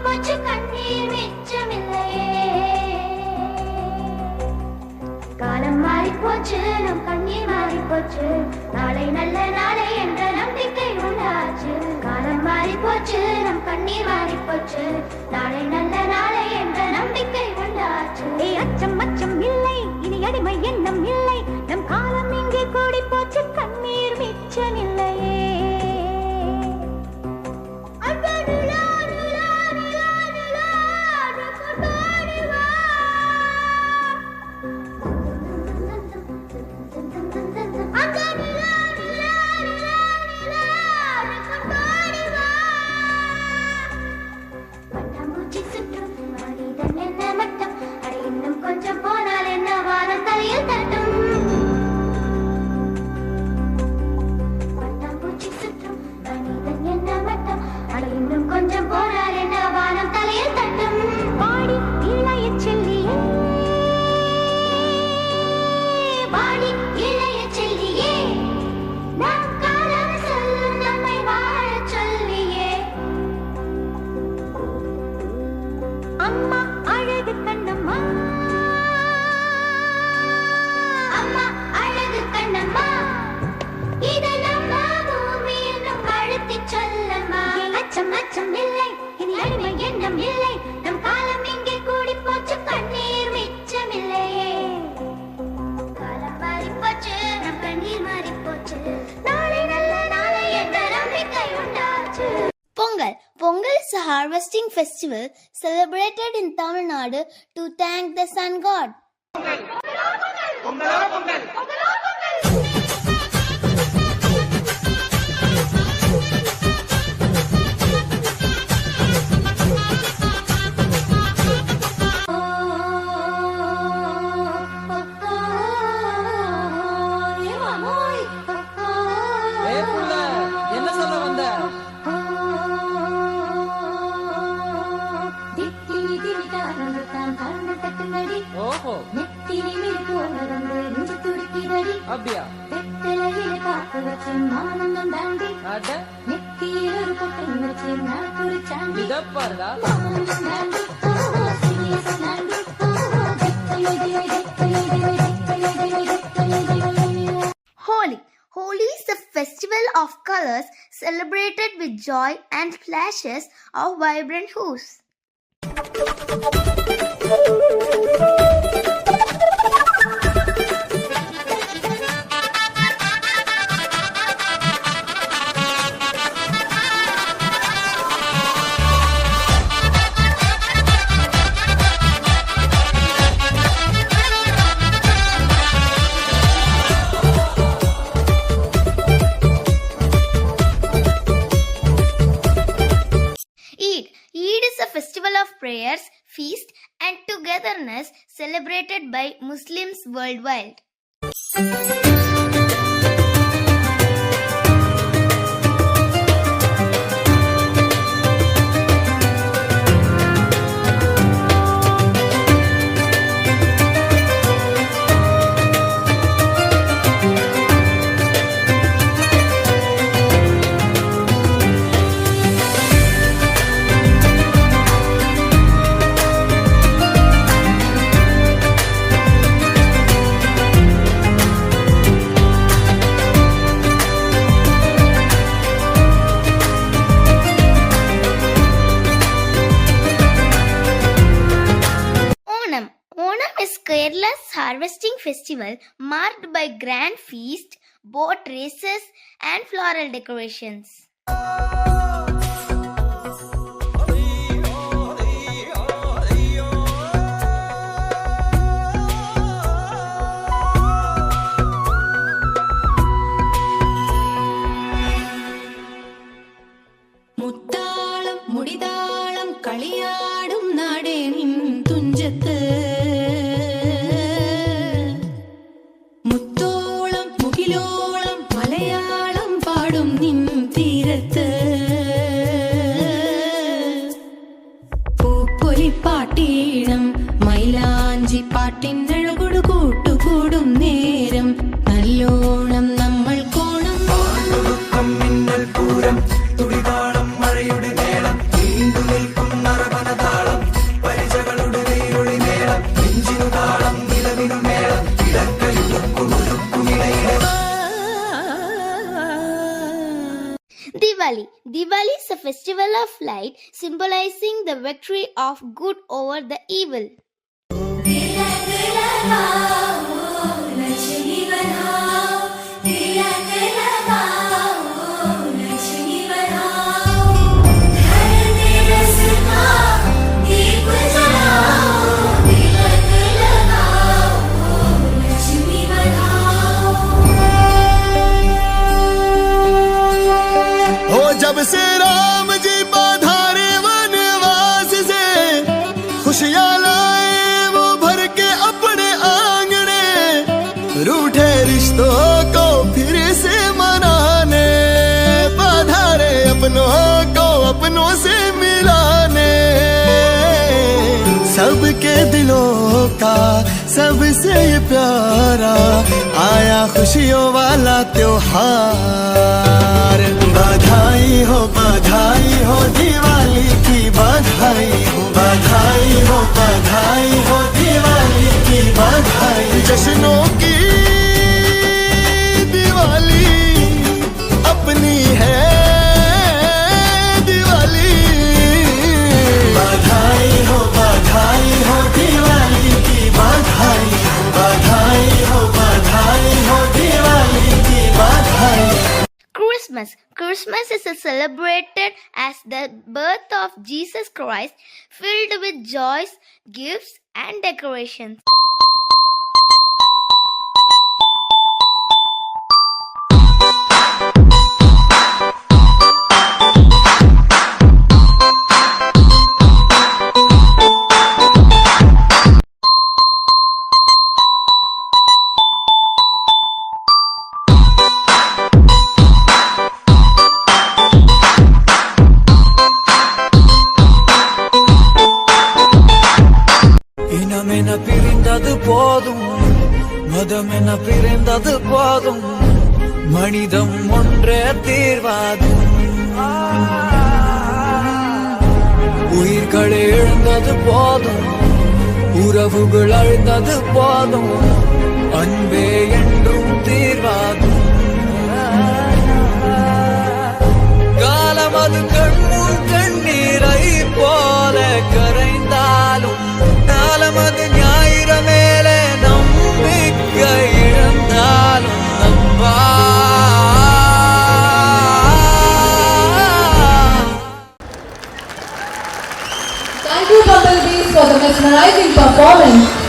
போச்சு கண்ணீர் மிச்சமில்லையே. காலம் மாறி போச்சு நம் கண்ணீர் மாறி போச்சு, நாளை நல்ல நாளை என்ற நம்பிக்கை உண்டாச்சு. காலம் மாறி போச்சு நம் கண்ணீர் மாறி போச்சு, நாளை நல்ல நாளை என்ற நம்பிக்கை உண்டாச்சு. அச்சம் அச்சம் இல்லை, இனி அடிமை எண்ணம் இல்லை, நம் காலம் இங்கே கூடி போச்சு கண்ணீர் மிச்சமில்லையே. கொஞ்சம் போனால் என்ன வானம் தலையில் தட்டும், பட்டாம்பூச்சி சுற்றும் மனிதன் என்ன மட்டம், அட இன்னும் கொஞ்சம் போனால் என்ன வானம் தலையில் தட்டும். பாடி இளைய செல்லியே, பாடி இளைய செல்லியே, நம் காலம் சொல்லும் நம்மை வாழச் சொல்லியே. அம்மா அழகு கண்ணம்மா, அம்மா அழகு கண்ணம்மா, இதை நம்ம பூமி என்னும் அழுத்தி சொல்லம்மா. அச்சம் அச்சம் இல்லை, இனி அடிமை எண்ணம் இல்லை, நம் காலம் இங்கே கூடி போச்சு கண்ணீர் மிச்சமில்லையே. காலம் மாறி போச்சு நம் கண்ணீர் மாறி போச்சு, நாளை நல்ல நாளை என்ற நம்பிக்கை உண்டாச்சு. Pongal. Pongal is a harvesting festival celebrated in Tamil Nadu to thank the sun god. என்ன சொல்ல வந்த? ஓஹோ, அப்படியா? இதப்பாருடா. Holi. Holi is a festival of colors celebrated with joy and flashes of vibrant hues. Eid is a festival of prayers, feast, and togetherness celebrated by Muslims worldwide. Kerala's harvesting festival marked by grand feast, boat races, and floral decorations. முத்தாளம் முடிதாளம் களியாடும் நாடே நின் துஞ்சத்து, முத்தோளம் முகிலோளம் மலையாளம் பாடும் நின் தீரத்து, பூப்பொலி பாட்டீடம் മൈലാഞ്ചി പാട്ടിൻ അഴകൊടു കൂട്ടുകൂടും നേരം നല്ലോണം നമ്മൾ കോണം മിന്നൽ പൂരം തുടിതാളം മഴയുടെ മേളം നീണ്ടു നിൽക്കും നറവ festival of light, symbolizing the victory of good over the evil. जब से राम जी पधारे वनवास से खुशियाँ लाए वो भर के अपने आंगने, रूठे रिश्तों को फिर से मनाने, पधारे अपनों को अपनों से मिलाने, सबके दिलों का सबसे प्यारा आया खुशियों वाला त्योहार। बधाई हो दिवाली की, बधाई हो दिवाली की बधाई। जश्नों की दिवाली अपनी है दिवाली। बधाई हो दिवाली की बधाई, बधाई हो दिवाली की बधाई। Christmas is celebrated as the birth of Jesus Christ, filled with joys, gifts, and decorations. இனமென பிரிந்தது போதும், மதமென பிரிந்தது போதும், மனிதம் ஒன்றே தீர்வாகும். உயிர்களை இழந்தது போதும், உறவுகள் அழிந்தது போதும், அன்பே என்றும் தீர்வாகும். காலம் அது கண்முன் கண்ணீரை போல கரைந்தாலும், காலமது ஞாயிறு மேலே நம்பிக்கை இழந்தாலும் நம்பா. Thank you, Bumblebees, for the mesmerizing performance.